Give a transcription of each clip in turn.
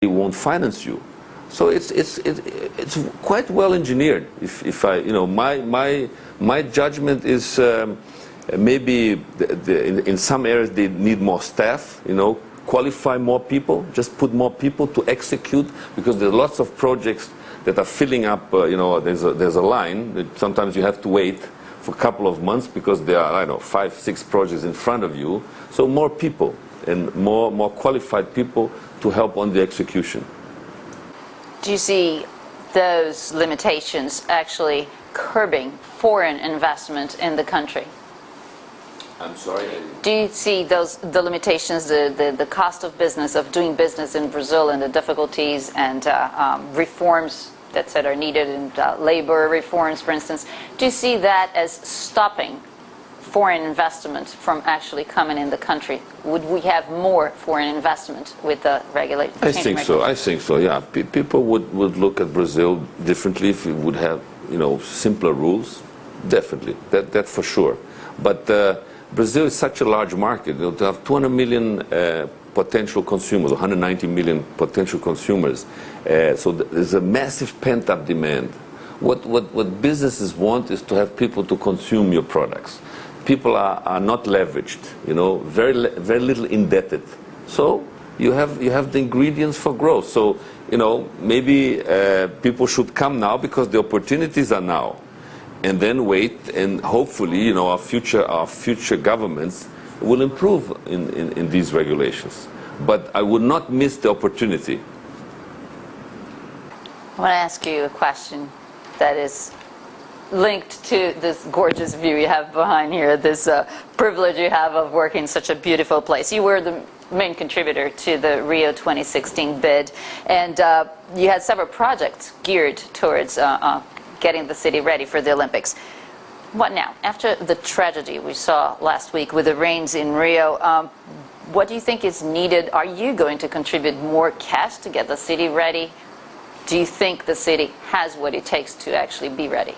won't finance you. So it's quite well engineered. If I, my judgment is maybe in some areas they need more staff, qualify more people, just put more people to execute, because there are lots of projects that are filling up. There's a line that sometimes you have to wait for a couple of months because there are, I don't know, 5, 6 projects in front of you. So more people and more qualified people to help on the execution. Do you see those limitations actually curbing foreign investment in the country? I'm sorry? Do you see the limitations, the cost of business, of doing business in Brazil, and the difficulties and reforms that are needed in labor reforms, for instance? Do you see that as stopping foreign investment from actually coming in the country? Would we have more foreign investment with the regulation? I think so, yeah. People would look at Brazil differently if we would have, simpler rules. Definitely, that for sure. But Brazil is such a large market. To have 200 million potential consumers, 190 million potential consumers. So there's a massive pent-up demand. What businesses want is to have people to consume your products. People are not leveraged, very little indebted. So you have the ingredients for growth. So maybe people should come now because the opportunities are now, and then wait, and hopefully our future governments will improve in these regulations. But I would not miss the opportunity. I want to ask you a question that is linked to this gorgeous view you have behind here, this privilege you have of working in such a beautiful place. You were the main contributor to the Rio 2016 bid, and you had several projects geared towards getting the city ready for the Olympics. What now? After the tragedy we saw last week with the rains in Rio, what do you think is needed? Are you going to contribute more cash to get the city ready? Do you think the city has what it takes to actually be ready?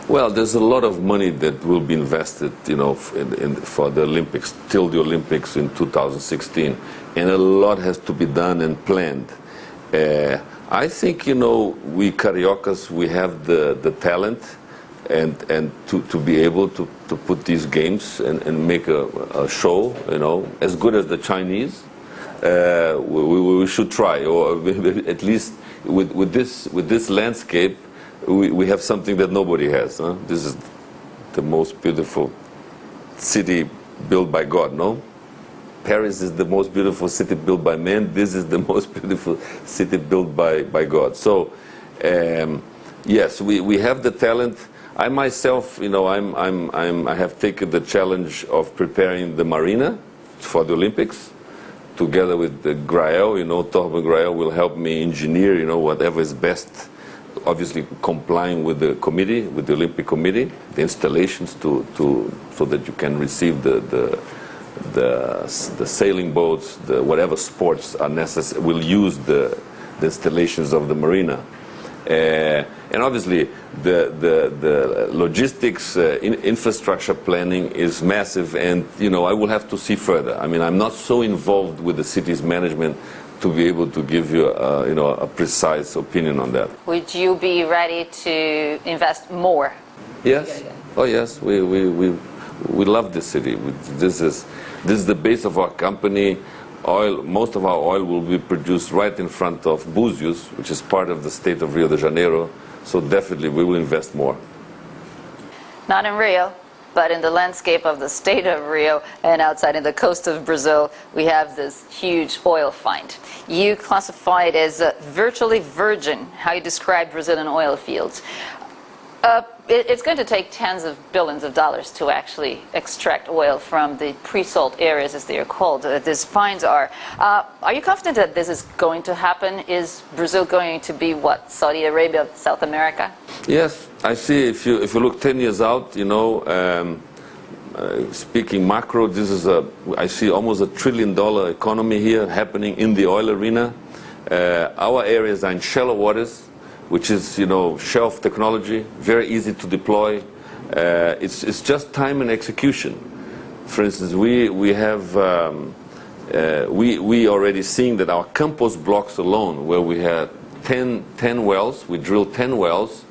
Well, there's a lot of money that will be invested, for the Olympics, till the Olympics in 2016, and a lot has to be done and planned. I think, we Cariocas, we have the talent and to be able to put these games and make a show, as good as the Chinese. We should try, or at least with this landscape, we have something that nobody has. This is the most beautiful city built by God, no? Paris is the most beautiful city built by man. This is the most beautiful city built by God. So, yes, we have the talent. I myself, I have taken the challenge of preparing the marina for the Olympics, together with the Grael. Torben Grael will help me engineer, whatever is best. Obviously, complying with the committee, with the Olympic Committee, the installations so that you can receive the sailing boats, whatever sports are necessary, will use the installations of the marina. And obviously, the logistics, infrastructure planning is massive, and I will have to see further. I mean, I'm not so involved with the city's management to be able to give you a precise opinion on that. Would you be ready to invest more? Yes. Oh yes. We love this city. This is the base of our company. Most of our oil will be produced right in front of Búzios, which is part of the state of Rio de Janeiro. So definitely we will invest more. Not in Rio, but in the landscape of the state of Rio and outside in the coast of Brazil, we have this huge oil find. You classify it as virtually virgin, how you describe Brazilian oil fields. It's going to take tens of billions of dollars to actually extract oil from the pre-salt areas, as they are called. These finds are. Are you confident that this is going to happen? Is Brazil going to be what, Saudi Arabia of South America? Yes, I see. If you look 10 years out, speaking macro, I see almost $1 trillion economy here happening in the oil arena. Our areas are in shallow waters, which is, shelf technology, very easy to deploy. It's just time and execution. For instance, we have We already seeing that our Campos blocks alone, where we had 10 wells, we drilled 10 wells,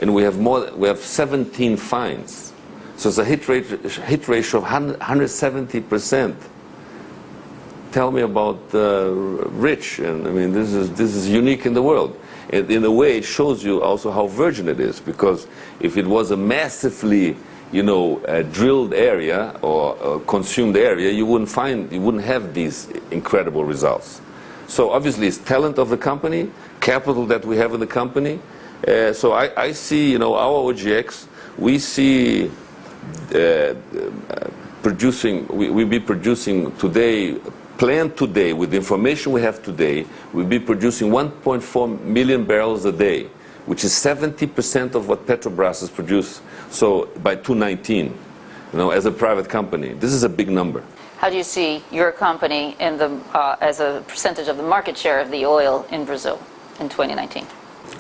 and we have 17 finds. So it's a hit ratio of 170%. Tell me about rich, and I mean this is unique in the world. And in a way, it shows you also how virgin it is, because if it was a massively, drilled area or consumed area, you wouldn't have these incredible results. So obviously, it's talent of the company, capital that we have in the company. So I see, our OGX, we see we'll be producing today. Planned today, with the information we have today, we'll be producing 1.4 million barrels a day, which is 70% of what Petrobras has produced. So by 2019, as a private company, this is a big number. How do you see your company in as a percentage of the market share of the oil in Brazil in 2019?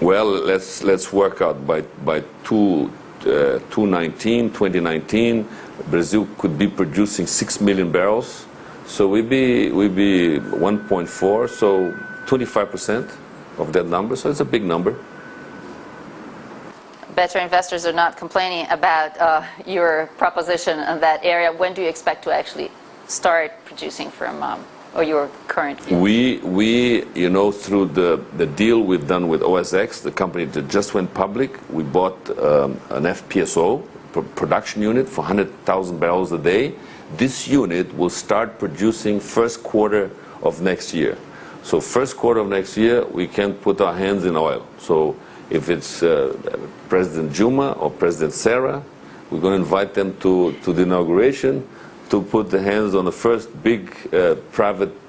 Well, let's work out by 2019, Brazil could be producing 6 million barrels. So we'd be 1.4, so 25% of that number. So it's a big number. Better investors are not complaining about your proposition in that area. When do you expect to actually start producing from or your current field? We through the deal we've done with OSX, the company that just went public, we bought an FPSO production unit for 100,000 barrels a day. This unit will start producing first quarter of next year. So first quarter of next year, we can put our hands in oil. So if it's President Juma or President Serra, we're going to invite them to the inauguration to put the hands on the first big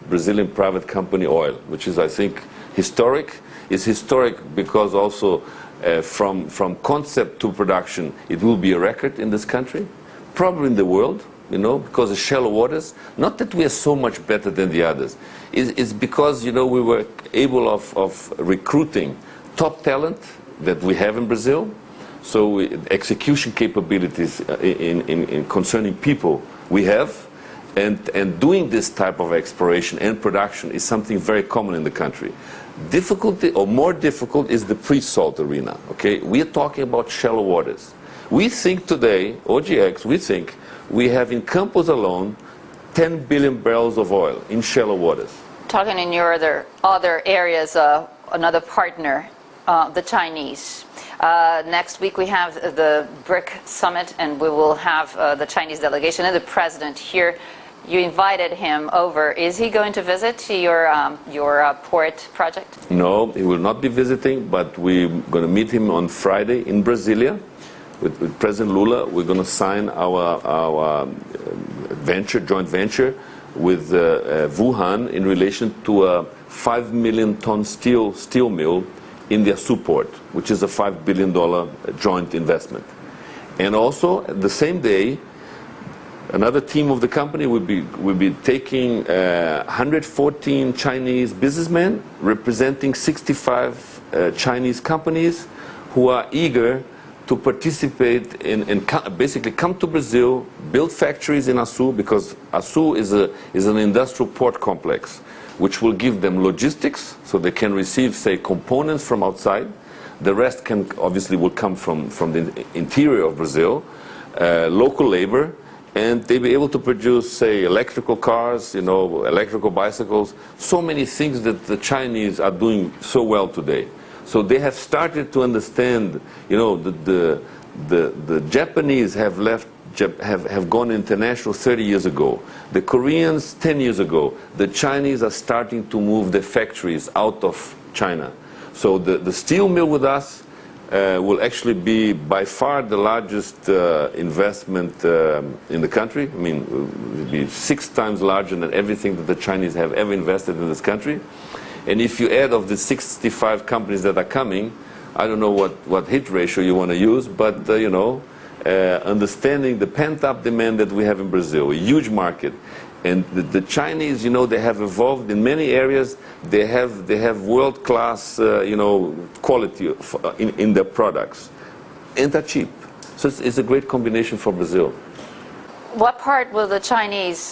Brazilian private company oil, which is, I think, historic. It's historic because also from concept to production, it will be a record in this country, probably in the world. Because of shallow waters. Not that we are so much better than the others. It's because, we were able of recruiting top talent that we have in Brazil. So execution capabilities in concerning people we have. And doing this type of exploration and production is something very common in the country. Difficulty, or more difficult, is the pre-salt arena. Okay, we are talking about shallow waters. We think today, OGX, we have in Campos alone 10 billion barrels of oil in shallow waters. Talking in your other areas, another partner, the Chinese. Next week we have the BRIC summit, and we will have the Chinese delegation and the president here. You invited him over. Is he going to visit your port project? No, he will not be visiting, but we're going to meet him on Friday in Brasilia. With President Lula, we're going to sign our joint venture with Wuhan in relation to a 5 million ton steel mill in the Açu port, which is a $5 billion joint investment. And also, the same day, another team of the company will be taking 114 Chinese businessmen representing 65 Chinese companies who are eager to participate in basically come to Brazil, build factories in Açu, because Açu is an industrial port complex, which will give them logistics, so they can receive, say, components from outside. The rest obviously will come from the interior of Brazil, local labor, and they'll be able to produce, say, electrical cars, electrical bicycles, so many things that the Chinese are doing so well today. So they have started to understand, the Japanese have gone international 30 years ago. The Koreans 10 years ago. The Chinese are starting to move their factories out of China. So the steel mill with us will actually be by far the largest investment in the country. I mean, it will be 6 times larger than everything that the Chinese have ever invested in this country. And if you add of the 65 companies that are coming, I don't know what hit ratio you want to use, but understanding the pent-up demand that we have in Brazil, a huge market. And the Chinese, they have evolved in many areas. They have world-class, quality in their products, and they're cheap. So it's a great combination for Brazil. What part will the Chinese